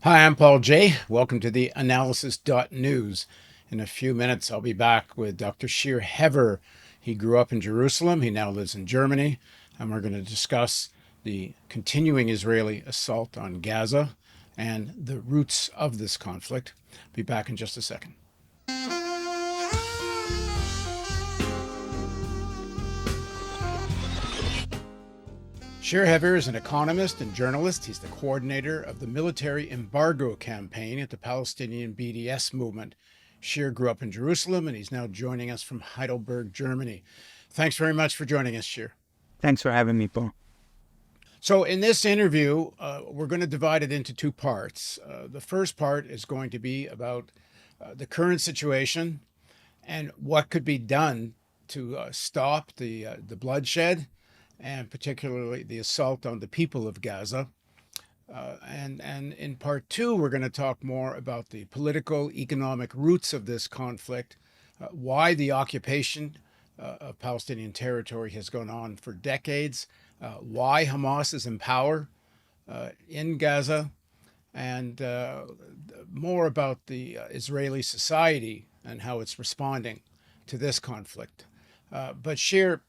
Hi, I'm Paul J. Welcome to theAnalysis-news. In a few minutes, I'll be back with Dr. Shir Hever. He grew up in Jerusalem. He now lives in Germany. And we're going to discuss the continuing Israeli assault on Gaza and the roots of this conflict. Be back in just a second. Shir Hever is an economist and journalist. He's the coordinator of the military embargo campaign at the Palestinian BDS movement. Shir grew up in Jerusalem, and he's now joining us from Heidelberg, Germany. Thanks very much for joining us, Shir. Thanks for having me, Paul. So in this interview, we're going to divide it into two parts. The first part is going to be about the current situation and what could be done to stop the bloodshed, and particularly the assault on the people of Gaza. And in part two, we're going to talk more about the political, economic roots of this conflict, why the occupation of Palestinian territory has gone on for decades, why Hamas is in power in Gaza, and more about the Israeli society and how it's responding to this conflict. But Shir,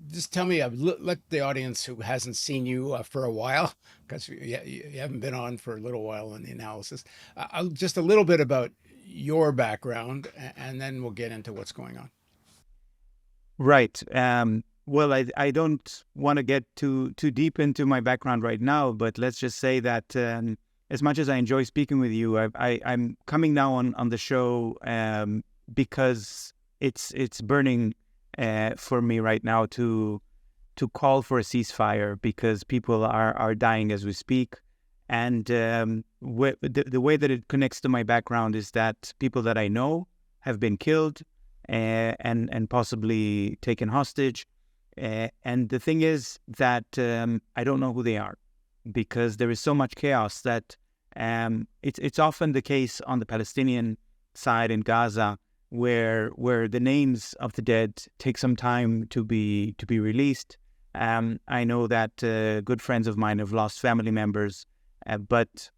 just tell me, let the audience who hasn't seen you for a while, because you haven't been on for a little while in the analysis, just a little bit about your background, and then we'll get into what's going on. Right. Well, I don't want to get too deep into my background right now, but let's just say that as much as I enjoy speaking with you, I'm coming now on the show because it's burning for me right now to call for a ceasefire, because people are dying as we speak. And the way that it connects to my background is that people that I know have been killed and possibly taken hostage. And the thing is that I don't know who they are, because there is so much chaos that it's often the case on the Palestinian side in Gaza, where the names of the dead take some time to be released. I know that good friends of mine have lost family members, but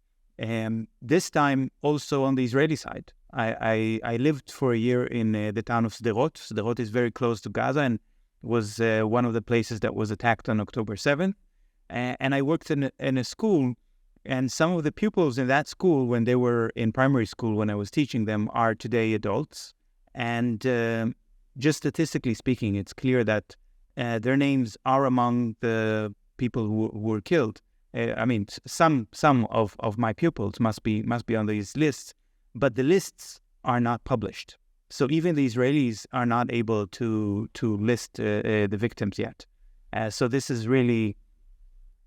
this time also on the Israeli side. I lived for a year in the town of Sderot. Sderot is very close to Gaza and was one of the places that was attacked on October 7th. And I worked in a school, and some of the pupils in that school, when they were in primary school, when I was teaching them, are today adults. And just statistically speaking, it's clear that their names are among the people who were killed. I mean, some of my pupils must be on these lists, but the lists are not published. So even the Israelis are not able to list the victims yet. So this is really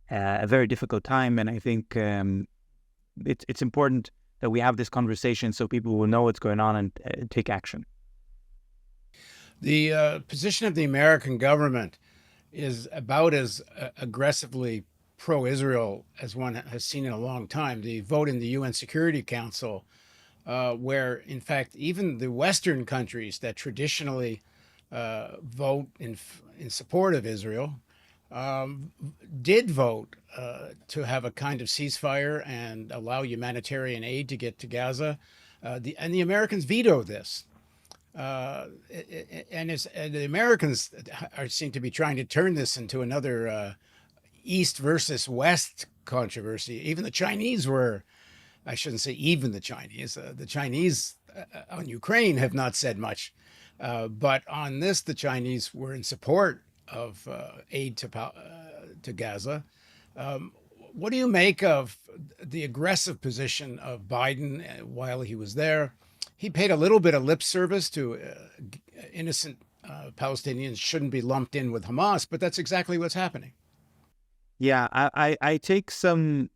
a very difficult time, and I think it's important that we have this conversation so people will know what's going on and take action. The position of the American government is about as aggressively pro-Israel as one has seen in a long time. The vote in the UN Security Council, where, in fact, even the Western countries that traditionally vote in support of Israel did vote to have a kind of ceasefire and allow humanitarian aid to get to Gaza. And the Americans vetoed this. And the Americans seem to be trying to turn this into another East versus West controversy. Even the Chinese were, I shouldn't say even the Chinese on Ukraine have not said much. But on this, the Chinese were in support of aid to Gaza. What do you make of the aggressive position of Biden while he was there? He paid a little bit of lip service to innocent Palestinians shouldn't be lumped in with Hamas, but that's exactly what's happening. Yeah, I take some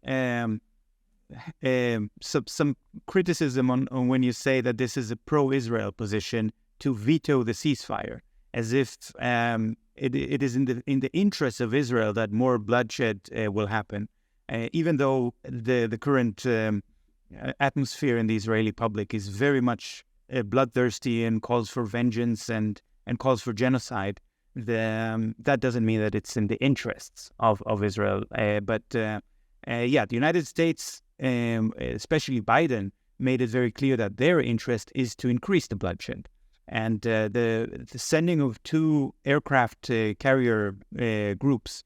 criticism on when you say that this is a pro-Israel position to veto the ceasefire, as if it is in the interest of Israel that more bloodshed will happen, even though the current atmosphere in the Israeli public is very much bloodthirsty and calls for vengeance and calls for genocide. That doesn't mean that it's in the interests of Israel. But the United States especially Biden, made it very clear that their interest is to increase the bloodshed. And the sending of two aircraft carrier groups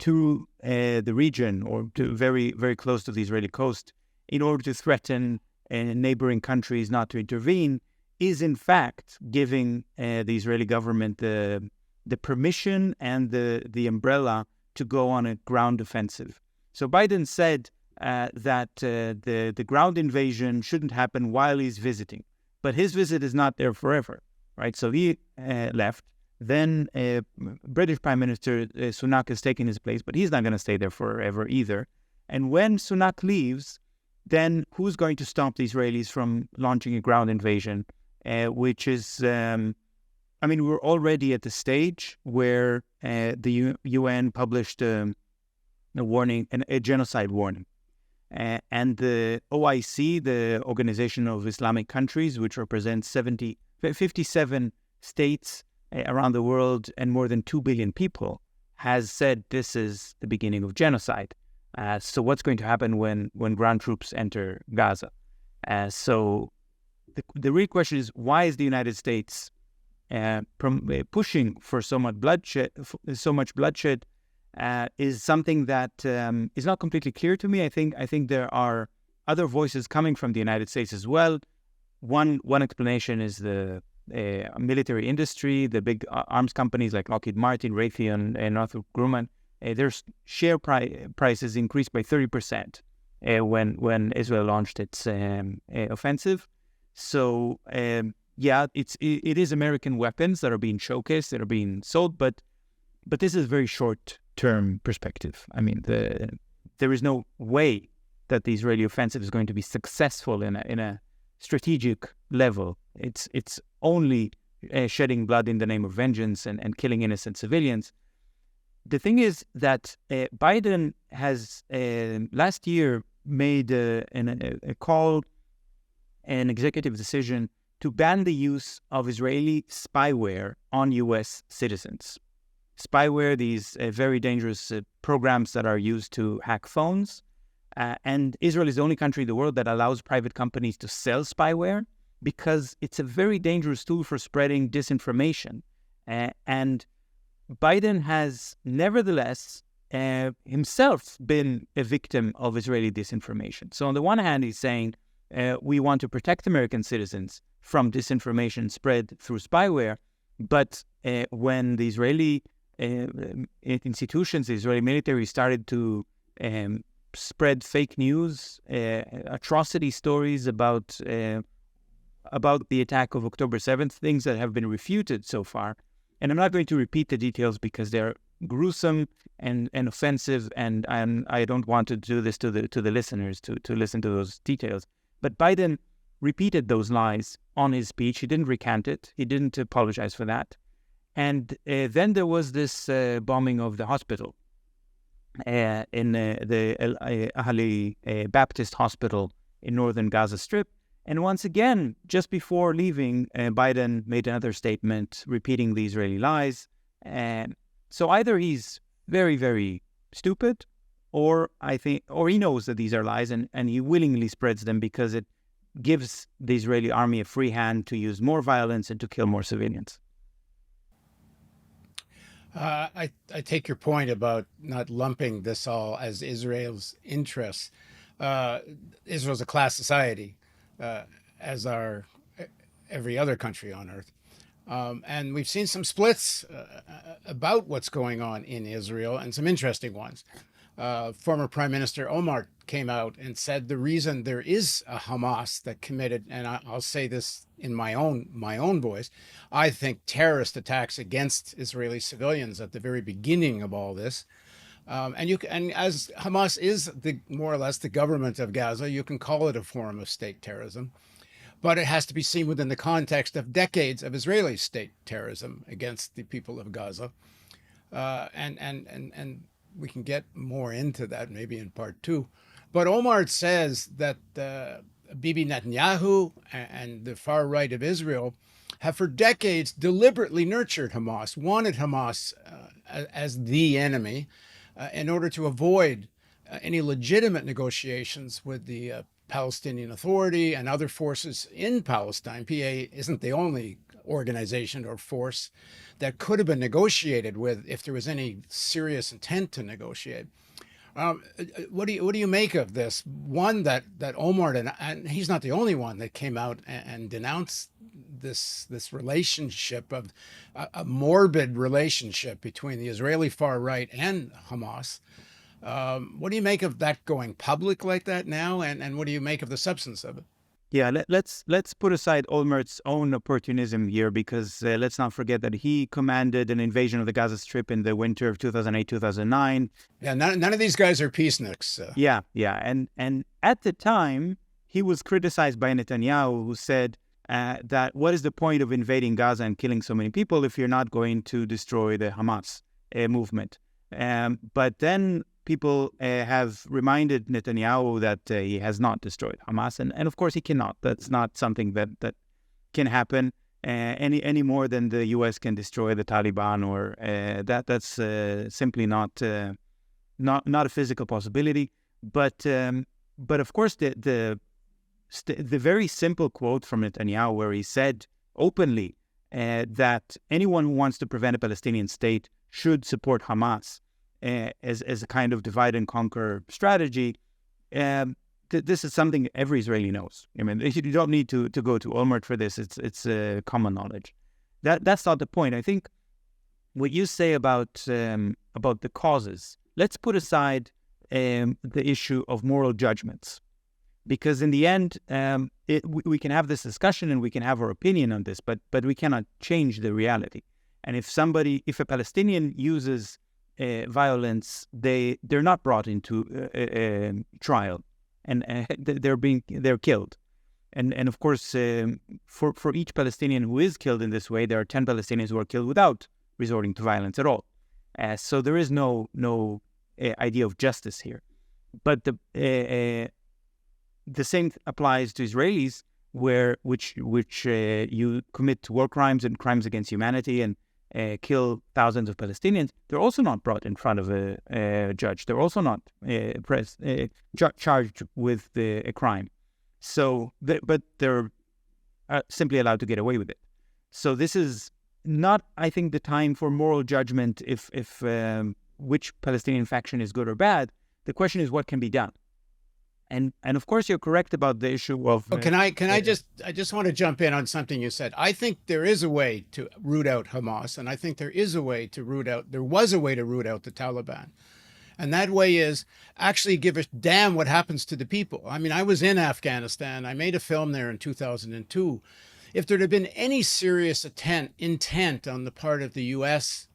to the region or to very, very close to the Israeli coast in order to threaten neighboring countries not to intervene is in fact giving the Israeli government the permission and the umbrella to go on a ground offensive. So Biden said that the ground invasion shouldn't happen while he's visiting. But his visit is not there forever, right? So he left. Then British Prime Minister Sunak has taken his place, but he's not going to stay there forever either. And when Sunak leaves, then who's going to stop the Israelis from launching a ground invasion, which is, we're already at the stage where the UN published a warning, a genocide warning. And the OIC, the Organization of Islamic Countries, which represents 57 states around the world and more than 2 billion people, has said this is the beginning of genocide. So what's going to happen when ground troops enter Gaza? So the real question is, why is the United States pushing for so much bloodshed? Is something that is not completely clear to me. I think there are other voices coming from the United States as well. One explanation is the military industry, the big arms companies like Lockheed Martin, Raytheon, and Northrop Grumman. Their share prices increased by 30% when Israel launched its offensive. So it is American weapons that are being showcased, that are being sold, but this is very short-term perspective. I mean, there is no way that the Israeli offensive is going to be successful in a strategic level. It's only shedding blood in the name of vengeance and killing innocent civilians. The thing is that Biden has last year made a call, an executive decision to ban the use of Israeli spyware on U.S. citizens. Spyware, these very dangerous programs that are used to hack phones. And Israel is the only country in the world that allows private companies to sell spyware because it's a very dangerous tool for spreading disinformation. And Biden has nevertheless himself been a victim of Israeli disinformation. So on the one hand, he's saying we want to protect American citizens from disinformation spread through spyware. But when the Israeli institutions, the Israeli military started to spread fake news, atrocity stories about the attack of October 7th, things that have been refuted so far. And I'm not going to repeat the details because they're gruesome and offensive, and I don't want to do this to the listeners to listen to those details. But Biden repeated those lies on his speech. He didn't recant it. He didn't apologize for that. And then there was this bombing of the hospital in the Ahali Baptist Hospital in northern Gaza Strip. And once again, just before leaving, Biden made another statement repeating the Israeli lies. So either he's very, very stupid, or he knows that these are lies, and he willingly spreads them because it gives the Israeli army a free hand to use more violence and to kill more civilians. I take your point about not lumping this all as Israel's interests. Israel's a class society, as are every other country on earth. And we've seen some splits about what's going on in Israel, and some interesting ones. Former Prime Minister Omar came out and said the reason there is a Hamas that committed, and I'll say this in my own voice, I think terrorist attacks against Israeli civilians at the very beginning of all this. And as Hamas is more or less the government of Gaza, you can call it a form of state terrorism, but it has to be seen within the context of decades of Israeli state terrorism against the people of Gaza, and we can get more into that maybe in part two. But Omar says that Bibi Netanyahu and the far right of Israel have for decades deliberately nurtured Hamas, wanted Hamas as the enemy, in order to avoid any legitimate negotiations with the Palestinian Authority and other forces in Palestine. PA isn't the only organization or force that could have been negotiated with if there was any serious intent to negotiate. What do you make of this? One, that Omar, and he's not the only one that came out and denounced this relationship of a morbid relationship between the Israeli far right and Hamas. What do you make of that going public like that now, and what do you make of the substance of it? Yeah, let's put aside Olmert's own opportunism here, because let's not forget that he commanded an invasion of the Gaza Strip in the winter of 2008-2009. Yeah, none of these guys are peaceniks. Yeah, and at the time he was criticized by Netanyahu, who said that what is the point of invading Gaza and killing so many people if you're not going to destroy the Hamas movement? But then people have reminded Netanyahu that he has not destroyed Hamas, and of course he cannot. That's not something that can happen any more than the U.S. can destroy the Taliban, or that's simply not a physical possibility. But of course the very simple quote from Netanyahu, where he said openly that anyone who wants to prevent a Palestinian state should support Hamas as a kind of divide and conquer strategy. This is something every Israeli knows. I mean, you don't need to go to Olmert for this. It's common knowledge. That's not the point. I think what you say about the causes. Let's put aside the issue of moral judgments, because in the end, we can have this discussion and we can have our opinion on this, but we cannot change the reality. And if a Palestinian uses violence, they're not brought into trial, and they're killed. And of course, for each Palestinian who is killed in this way, there are 10 Palestinians who are killed without resorting to violence at all. So there is no idea of justice here. But the same applies to Israelis, which you commit war crimes and crimes against humanity and kill thousands of Palestinians. They're also not brought in front of a judge. They're also not charged with a crime. So, but they're simply allowed to get away with it. So this is not, I think, the time for moral judgment if which Palestinian faction is good or bad. The question is what can be done. And of course you're correct about the issue of. I just want to jump in on something you said. I think there is a way to root out Hamas, and I think there was a way to root out the Taliban. And that way is actually give a damn what happens to the people. I mean, I was in Afghanistan. I made a film there in 2002. If there had been any serious intent on the part of the U.S.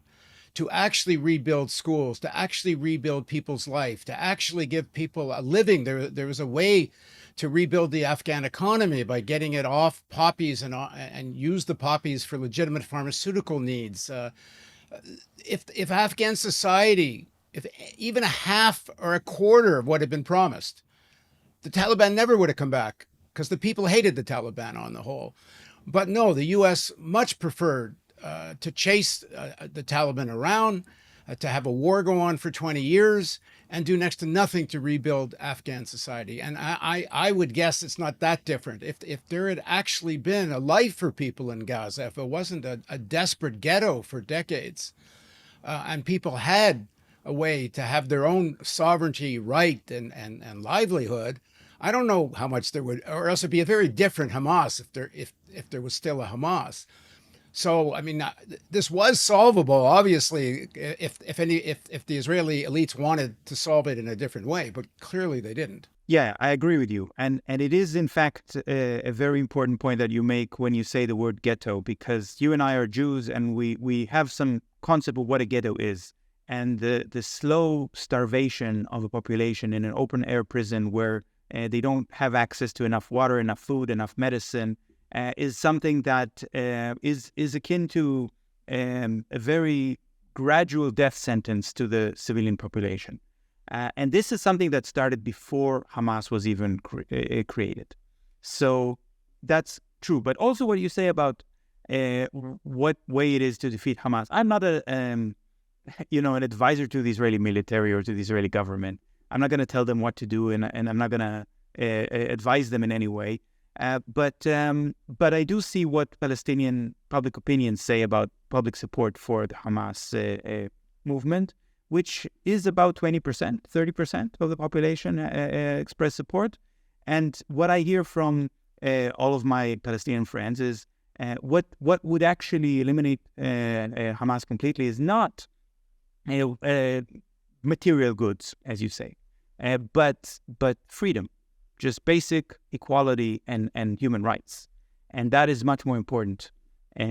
to actually rebuild schools, to actually rebuild people's life, to actually give people a living, there was a way to rebuild the Afghan economy by getting it off poppies and use the poppies for legitimate pharmaceutical needs. If Afghan society, if even a half or a quarter of what had been promised, the Taliban never would have come back, because the people hated the Taliban on the whole. But no, the U.S. much preferred to chase the Taliban around, to have a war go on for 20 years and do next to nothing to rebuild Afghan society. And I would guess it's not that different. If there had actually been a life for people in Gaza, if it wasn't a desperate ghetto for decades, and people had a way to have their own sovereignty, right, and livelihood, I don't know how much there would, or else it'd be a very different Hamas if there was still a Hamas. So, I mean, this was solvable, obviously, if the Israeli elites wanted to solve it in a different way, but clearly they didn't. Yeah, I agree with you. And it is, in fact, a very important point that you make when you say the word ghetto, because you and I are Jews, and we have some concept of what a ghetto is. And the slow starvation of a population in an open-air prison where they don't have access to enough water, enough food, enough medicine, is something that is akin to a very gradual death sentence to the civilian population. And this is something that started before Hamas was even created. So that's true. But also what you say about what way it is to defeat Hamas. I'm not an advisor to the Israeli military or to the Israeli government. I'm not going to tell them what to do, and I'm not going to advise them in any way. But I do see what Palestinian public opinions say about public support for the Hamas movement, which is about 20%, 30% of the population express support. And what I hear from all of my Palestinian friends is what would actually eliminate Hamas completely is not material goods, as you say, but freedom, just basic equality and human rights, and that is much more important.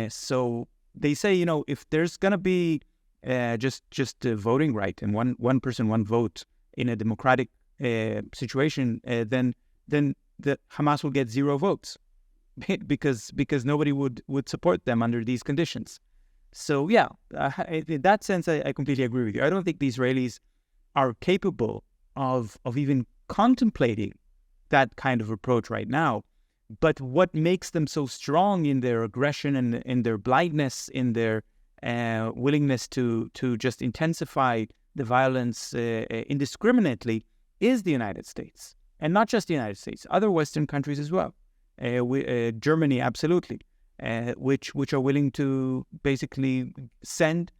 So they say, if there's gonna be just a voting right and one person, one vote in a democratic situation, then the Hamas will get 0 votes because nobody would support them under these conditions. So yeah, in that sense, I completely agree with you. I don't think the Israelis are capable of even contemplating that kind of approach right now. But what makes them so strong in their aggression and in their blindness, in their willingness to just intensify the violence indiscriminately is the United States. And not just the United States, other Western countries as well. Germany, absolutely, which are willing to basically send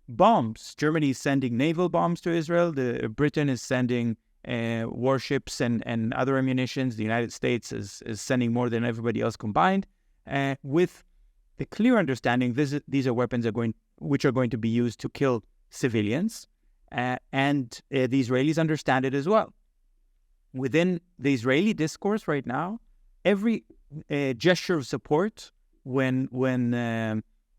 bombs. Germany is sending naval bombs to Israel. Britain is sending warships and other ammunitions. The United States is sending more than everybody else combined, with the clear understanding these are weapons which are going to be used to kill civilians, and the Israelis understand it as well. Within the Israeli discourse right now, every gesture of support when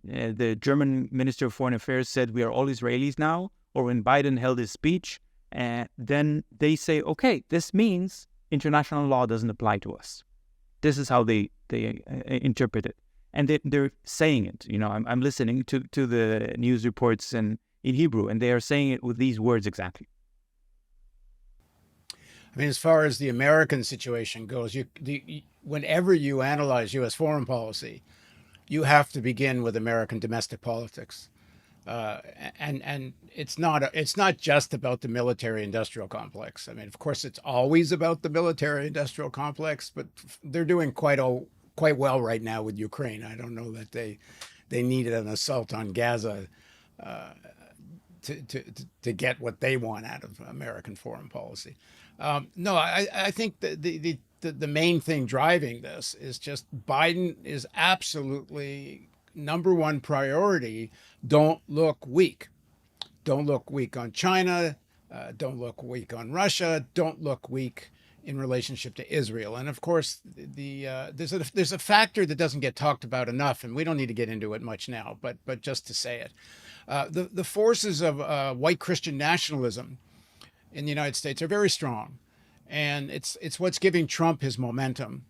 the German Minister of Foreign Affairs said we are all Israelis now, or when Biden held his speech, then they say, okay, this means international law doesn't apply to us. This is how they interpret it. And they're saying it. I'm listening to the news reports in Hebrew, and they are saying it with these words exactly. I mean, as far as the American situation goes, whenever you analyze U.S. foreign policy, you have to begin with American domestic politics, and it's not just about the military-industrial complex. I mean, of course, it's always about the military-industrial complex, but they're doing quite well right now with Ukraine. I don't know that they needed an assault on Gaza to get what they want out of American foreign policy. No, I think the main thing driving this is just Biden is absolutely number one priority. Don't look weak. Don't look weak on China. Don't look weak on Russia. Don't look weak in relationship to Israel. And of course, there's a factor that doesn't get talked about enough, and we don't need to get into it much now, but just to say it. The forces of white Christian nationalism in the United States are very strong, and it's what's giving Trump his momentum,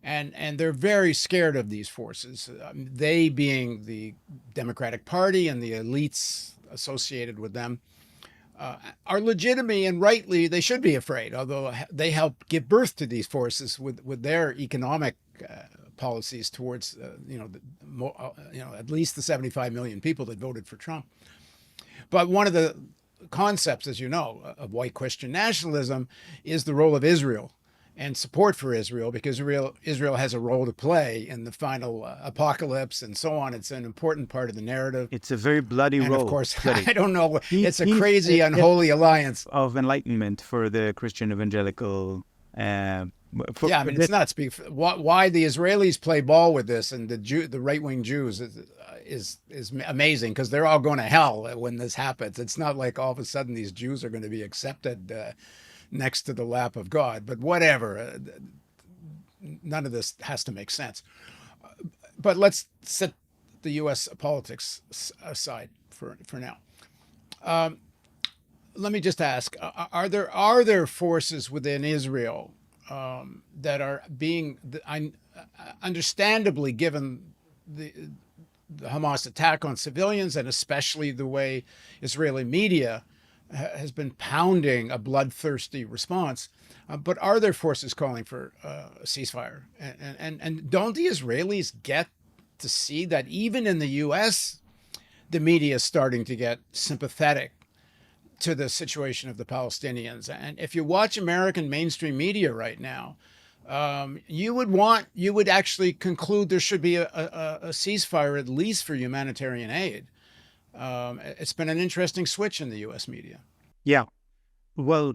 and they're very scared of these forces. They being the Democratic Party and the elites associated with them are legitimate, and rightly they should be afraid. Although they help give birth to these forces with their economic policies towards at least the 75 million people that voted for Trump. But one of the concepts, as you know, of white Christian nationalism is the role of Israel and support for Israel, because Israel has a role to play in the final apocalypse and so on. It's an important part of the narrative. It's a very bloody and role. Of course, I don't know. It's a crazy, unholy alliance of enlightenment for the Christian evangelical. I mean, it's nuts. Why the Israelis play ball with this and the right-wing Jews is amazing, because they're all going to hell when this happens. It's not like all of a sudden these Jews are going to be accepted next to the lap of God. But whatever, none of this has to make sense. But let's set the U.S. politics aside for now. Let me just ask: are there forces within Israel that are being, understandably, given the Hamas attack on civilians, and especially the way Israeli media has been pounding a bloodthirsty response, but are there forces calling for a ceasefire? And don't the Israelis get to see that even in the U.S., the media is starting to get sympathetic to the situation of the Palestinians. And if you watch American mainstream media right now, you would actually conclude there should be a ceasefire, at least for humanitarian aid. It's been an interesting switch in the U.S. media. Yeah. Well,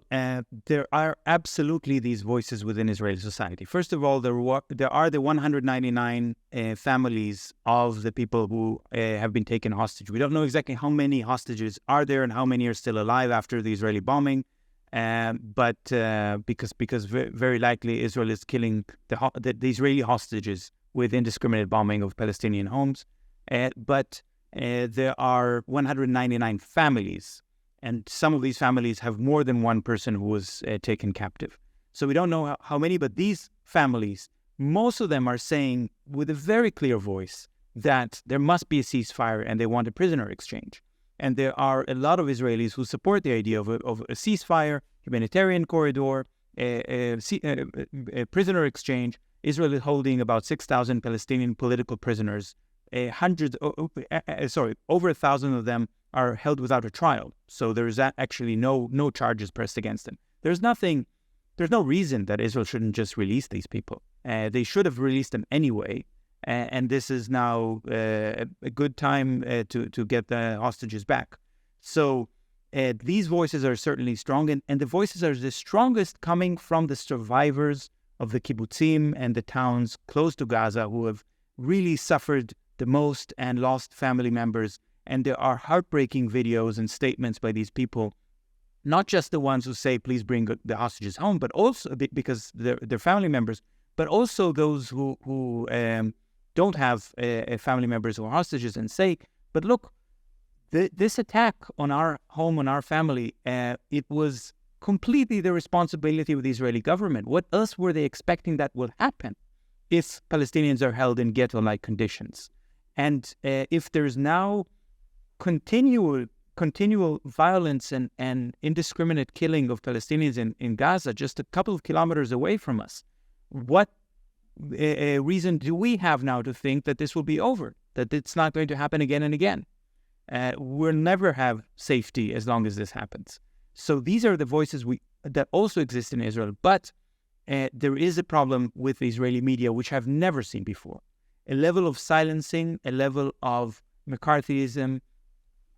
there are absolutely these voices within Israeli society. First of all, there are the 199 families of the people who have been taken hostage. We don't know exactly how many hostages are there and how many are still alive after the Israeli bombing, but because very likely Israel is killing the Israeli hostages with indiscriminate bombing of Palestinian homes. But there are 199 families. And some of these families have more than one person who was taken captive. So we don't know how many, but these families, most of them are saying with a very clear voice that there must be a ceasefire and they want a prisoner exchange. And there are a lot of Israelis who support the idea of a ceasefire, humanitarian corridor, a prisoner exchange. Israel is holding about 6,000 Palestinian political prisoners. Over 1,000 of them are held without a trial. So there's actually no charges pressed against them. There's no reason that Israel shouldn't just release these people. They should have released them anyway. And this is now a good time to get the hostages back. So these voices are certainly strong. And the voices are the strongest coming from the survivors of the kibbutzim and the towns close to Gaza who have really suffered the most and lost family members. And there are heartbreaking videos and statements by these people, not just the ones who say, please bring the hostages home, but also because they're family members, but also those who don't have family members who are hostages and say, but look, this attack on our home, on our family, it was completely the responsibility of the Israeli government. What else were they expecting that would happen if Palestinians are held in ghetto-like conditions? And if there's now continual violence and indiscriminate killing of Palestinians in Gaza, just a couple of kilometers away from us, what reason do we have now to think that this will be over, that it's not going to happen again and again? We'll never have safety as long as this happens. So these are the voices that also exist in Israel, but there is a problem with the Israeli media, which I've never seen before. A level of silencing, a level of McCarthyism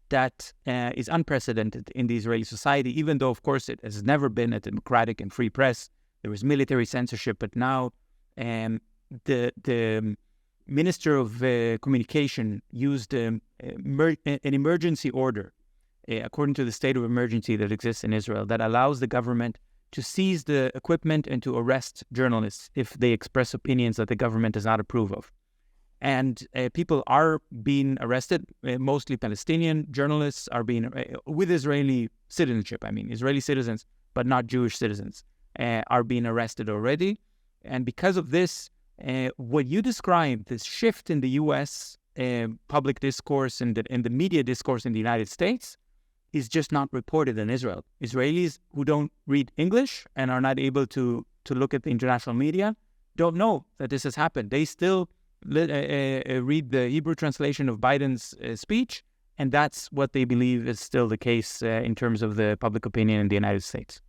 that is unprecedented in the Israeli society, even though, of course, it has never been a democratic and free press. There was military censorship, but now the Minister of Communication used an emergency order, according to the state of emergency that exists in Israel, that allows the government to seize the equipment and to arrest journalists if they express opinions that the government does not approve of. And people are being arrested, mostly Palestinian journalists are being, with Israeli citizenship, Israeli citizens, but not Jewish citizens, are being arrested already. And because of this, what you described, this shift in the U.S. Public discourse and in the media discourse in the United States, is just not reported in Israel. Israelis who don't read English and are not able to look at the international media don't know that this has happened. They still read the Hebrew translation of Biden's speech, and that's what they believe is still the case in terms of the public opinion in the United States.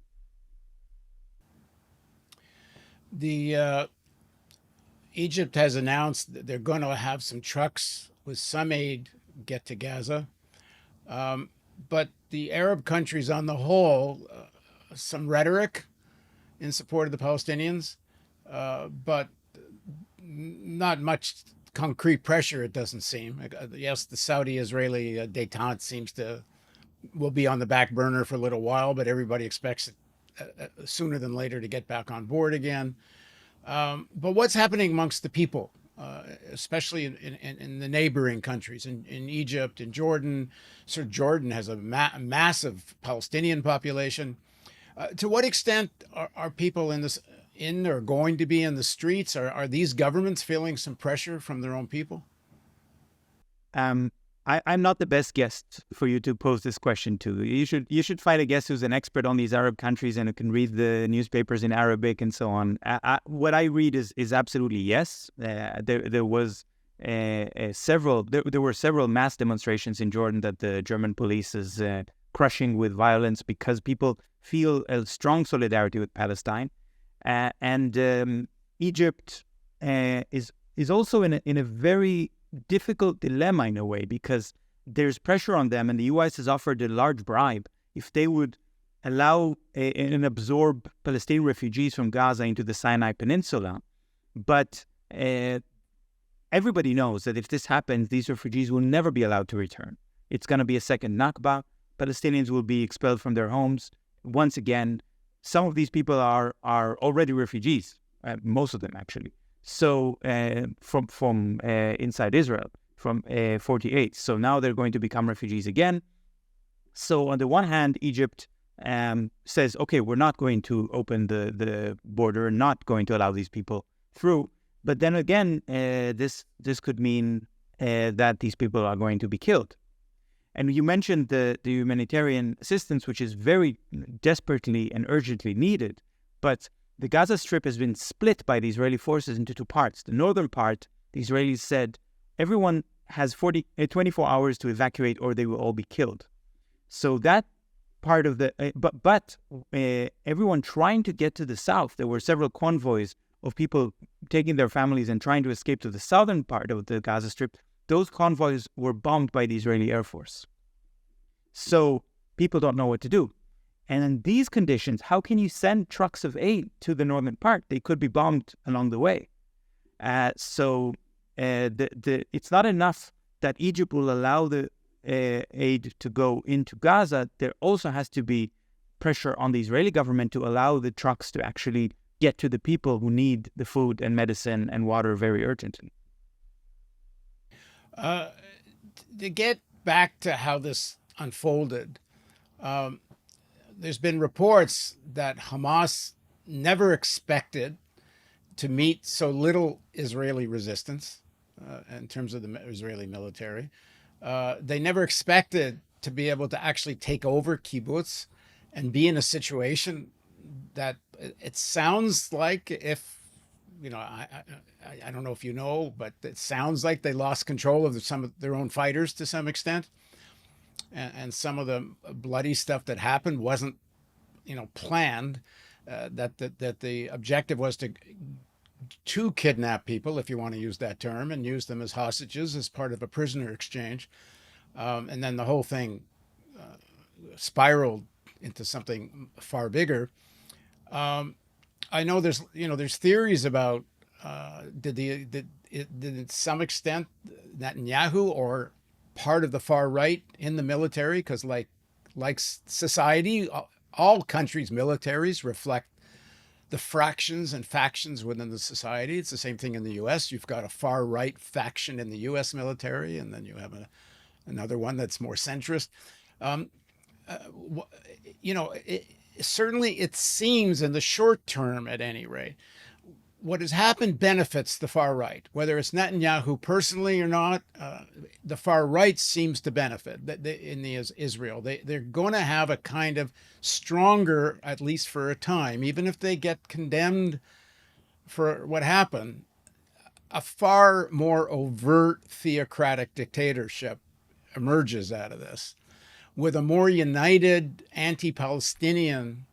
Egypt has announced that they're going to have some trucks with some aid get to Gaza. But the Arab countries on the whole, some rhetoric in support of the Palestinians, but not much concrete pressure, it doesn't seem. Yes, the Saudi-Israeli détente will be on the back burner for a little while, but everybody expects it sooner than later to get back on board again. But what's happening amongst the people, especially in the neighboring countries, in Egypt, in Jordan? Sir Jordan has a massive Palestinian population. To what extent are people or going to be in the streets? Are these governments feeling some pressure from their own people? I'm not the best guest for you to pose this question to. You should find a guest who's an expert on these Arab countries and who can read the newspapers in Arabic and so on. What I read is absolutely yes. There were several mass demonstrations in Jordan that the German police has crushing with violence because people feel a strong solidarity with Palestine. And Egypt is also in a very difficult dilemma in a way, because there's pressure on them, and the U.S. has offered a large bribe if they would allow and absorb Palestinian refugees from Gaza into the Sinai Peninsula. But everybody knows that if this happens, these refugees will never be allowed to return. It's going to be a second Nakba. Palestinians will be expelled from their homes. Once again, some of these people are already refugees, most of them actually. So from inside Israel, from 48. So now they're going to become refugees again. So on the one hand, Egypt says, okay, we're not going to open the border, not going to allow these people through. But then again, this could mean that these people are going to be killed. And you mentioned the humanitarian assistance, which is very desperately and urgently needed. But the Gaza Strip has been split by the Israeli forces into two parts. The northern part, the Israelis said, everyone has 24 hours to evacuate or they will all be killed. So that part of the... But everyone trying to get to the south, there were several convoys of people taking their families and trying to escape to the southern part of the Gaza Strip. Those convoys were bombed by the Israeli Air Force. So people don't know what to do. And in these conditions, how can you send trucks of aid to the northern part? They could be bombed along the way. So it's not enough that Egypt will allow the aid to go into Gaza. There also has to be pressure on the Israeli government to allow the trucks to actually get to the people who need the food and medicine and water very urgently. To get back to how this unfolded, there's been reports that Hamas never expected to meet so little Israeli resistance in terms of the Israeli military. They never expected to be able to actually take over kibbutz and be in a situation that it sounds like, if I don't know if you know, but it sounds like they lost control of some of their own fighters to some extent, and some of the bloody stuff that happened wasn't, planned. That the objective was to kidnap people, if you want to use that term, and use them as hostages as part of a prisoner exchange, and then the whole thing spiraled into something far bigger. I know there's theories about did to some extent Netanyahu or part of the far right in the military, because like society, all countries' militaries reflect the fractions and factions within the society. It's the same thing in the U.S. You've got a far right faction in the U.S. military, and then you have another one that's more centrist. Certainly it seems in the short term, at any rate, what has happened benefits the far right, whether it's Netanyahu personally or not. The far right seems to benefit in Israel. They're going to have a kind of stronger, at least for a time, even if they get condemned for what happened, a far more overt theocratic dictatorship emerges out of this, with a more united anti-Palestinian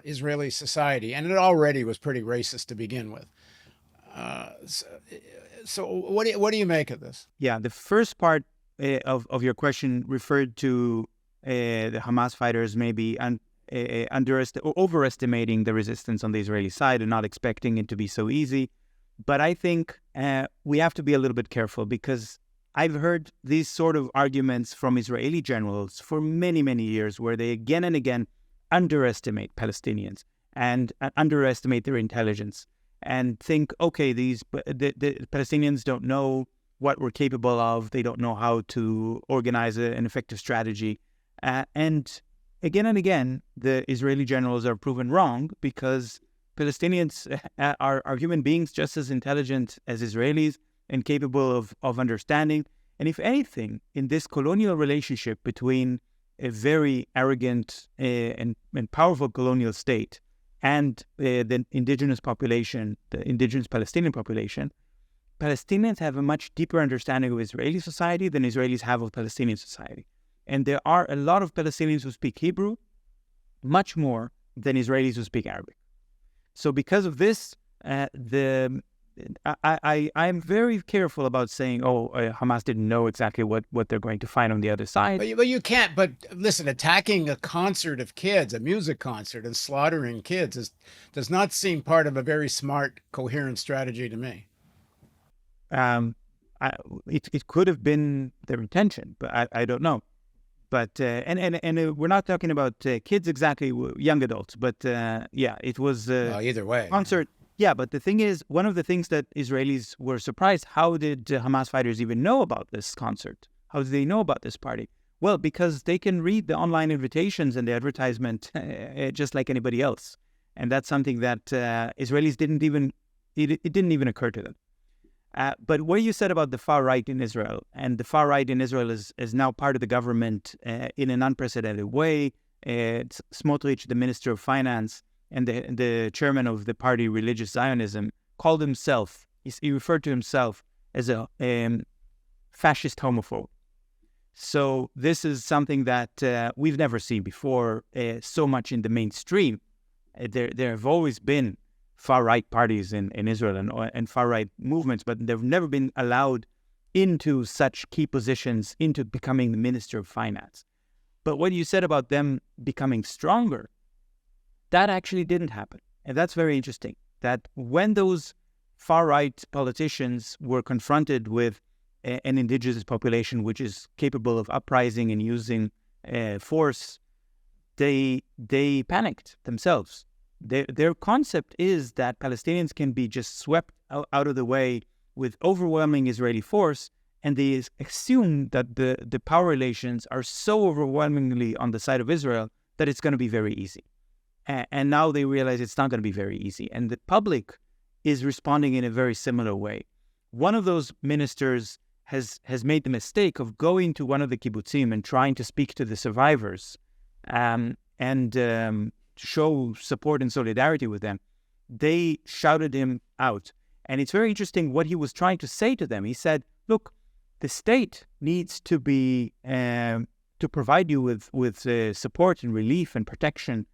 Israeli society. And it already was pretty racist to begin with. So what do you make of this? Yeah, the first part of your question referred to the Hamas fighters maybe overestimating the resistance on the Israeli side and not expecting it to be so easy. But I think we have to be a little bit careful, because I've heard these sort of arguments from Israeli generals for many, many years, where they again and again underestimate Palestinians and underestimate their intelligence and think, okay, the Palestinians don't know what we're capable of. They don't know how to organize an effective strategy. And again, the Israeli generals are proven wrong, because Palestinians are human beings just as intelligent as Israelis and capable of understanding. And if anything, in this colonial relationship between a very arrogant and powerful colonial state and the indigenous population, the indigenous Palestinian population, Palestinians have a much deeper understanding of Israeli society than Israelis have of Palestinian society. And there are a lot of Palestinians who speak Hebrew, much more than Israelis who speak Arabic. So because of this, I'm very careful about saying, Hamas didn't know exactly what they're going to find on the other side. But you can't. But listen, attacking a concert of kids, a music concert, and slaughtering kids does not seem part of a very smart, coherent strategy to me. It could have been their intention, but I don't know. But and we're not talking about kids exactly, young adults. But yeah, it was Either way, concert. Yeah, but the thing is, one of the things that Israelis were surprised, how did Hamas fighters even know about this concert? How did they know about this party? Well, because they can read the online invitations and the advertisement just like anybody else. And that's something that Israelis didn't even occur to them. But what you said about the far right in Israel, and the far right in Israel is now part of the government in an unprecedented way. Smotrich, the Minister of Finance, and the chairman of the party Religious Zionism, called himself, he referred to himself as a fascist homophobe. So this is something that we've never seen before so much in the mainstream. There have always been far-right parties in Israel and far-right movements, but they've never been allowed into such key positions, into becoming the Minister of Finance. But what you said about them becoming stronger, that actually didn't happen. And that's very interesting, that when those far-right politicians were confronted with an indigenous population which is capable of uprising and using force, they panicked themselves. Their concept is that Palestinians can be just swept out of the way with overwhelming Israeli force, and they assume that the power relations are so overwhelmingly on the side of Israel that it's going to be very easy. And now they realize it's not going to be very easy. And the public is responding in a very similar way. One of those ministers has made the mistake of going to one of the kibbutzim and trying to speak to the survivors and show support and solidarity with them. They shouted him out. And it's very interesting what he was trying to say to them. He said, look, the state needs to be to provide you with support and relief and protection.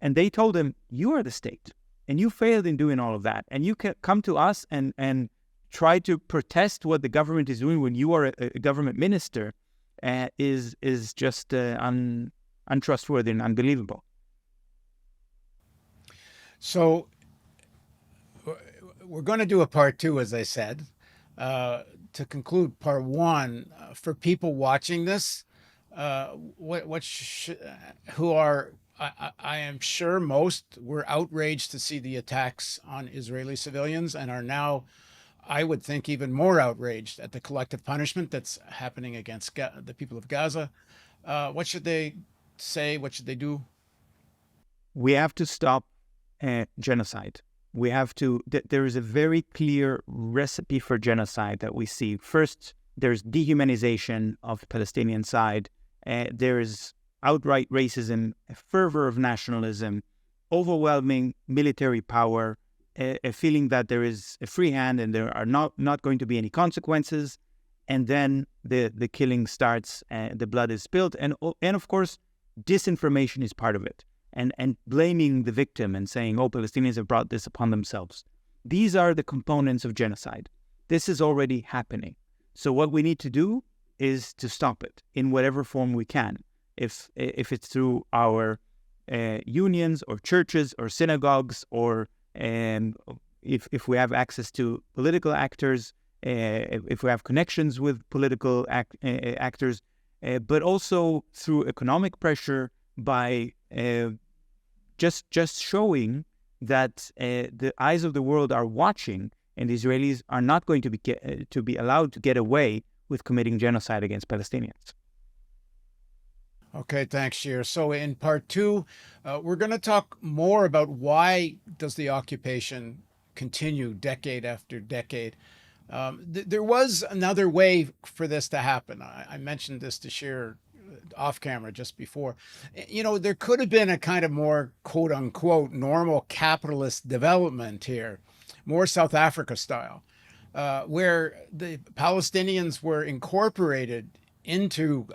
And they told him, you are the state, and you failed in doing all of that. And you can come to us and try to protest what the government is doing when you are a government minister is just untrustworthy and unbelievable. So we're going to do a part two, as I said, to conclude part one. For people watching this, who are, I am sure most were outraged to see the attacks on Israeli civilians and are now, I would think, even more outraged at the collective punishment that's happening against the people of Gaza. What should they say? What should they do? We have to stop genocide. We have to, there is a very clear recipe for genocide that we see. First, there's dehumanization of the Palestinian side. There is outright racism, a fervor of nationalism, overwhelming military power, a feeling that there is a free hand and there are not going to be any consequences. And then the killing starts, the blood is spilled. And of course, disinformation is part of it. And blaming the victim and saying, Palestinians have brought this upon themselves. These are the components of genocide. This is already happening. So what we need to do is to stop it in whatever form we can. If it's through our unions or churches or synagogues, or if we have access to political actors, if we have connections with political actors, but also through economic pressure by just showing that the eyes of the world are watching, and the Israelis are not going to be allowed to get away with committing genocide against Palestinians. Okay, thanks, Shir. So in part two, we're going to talk more about why does the occupation continue decade after decade. There was another way for this to happen. I mentioned this to Shir off camera just before. There could have been a kind of more quote unquote normal capitalist development here, more South Africa style, where the Palestinians were incorporated into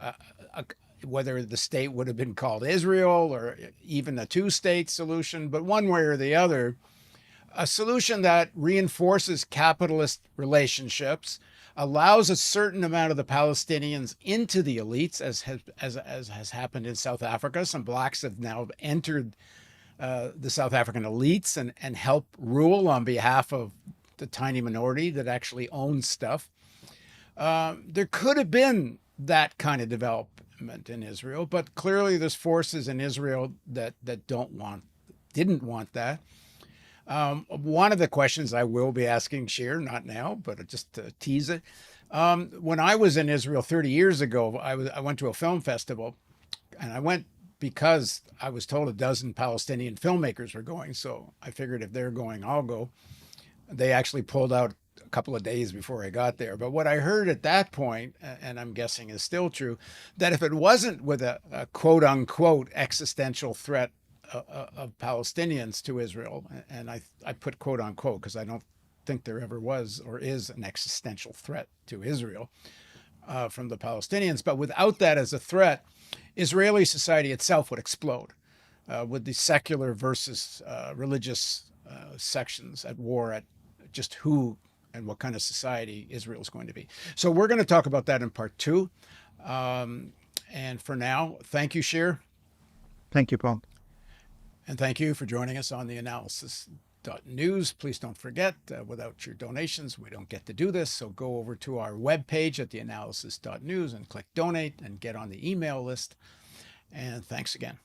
whether the state would have been called Israel or even a two-state solution, but one way or the other, a solution that reinforces capitalist relationships, allows a certain amount of the Palestinians into the elites, as has happened in South Africa. Some blacks have now entered the South African elites and help rule on behalf of the tiny minority that actually owns stuff. There could have been that kind of development in Israel, but clearly there's forces in Israel that didn't want that. One of the questions I will be asking Shir, not now, but just to tease it. When I was in Israel 30 years ago, I went to a film festival, and I went because I was told a dozen Palestinian filmmakers were going. So I figured if they're going, I'll go. They actually pulled out a couple of days before I got there. But what I heard at that point, and I'm guessing is still true, that if it wasn't with a quote unquote existential threat of Palestinians to Israel, and I put quote unquote because I don't think there ever was or is an existential threat to Israel from the Palestinians. But without that as a threat, Israeli society itself would explode with the secular versus religious sections at war at just who and what kind of society Israel is going to be. So we're going to talk about that in part 2. And for now, thank you, Shir. Thank you, Paul. And thank you for joining us on theAnalysis-news. Please don't forget, without your donations, we don't get to do this. So go over to our webpage at theAnalysis.news and click donate and get on the email list. And thanks again.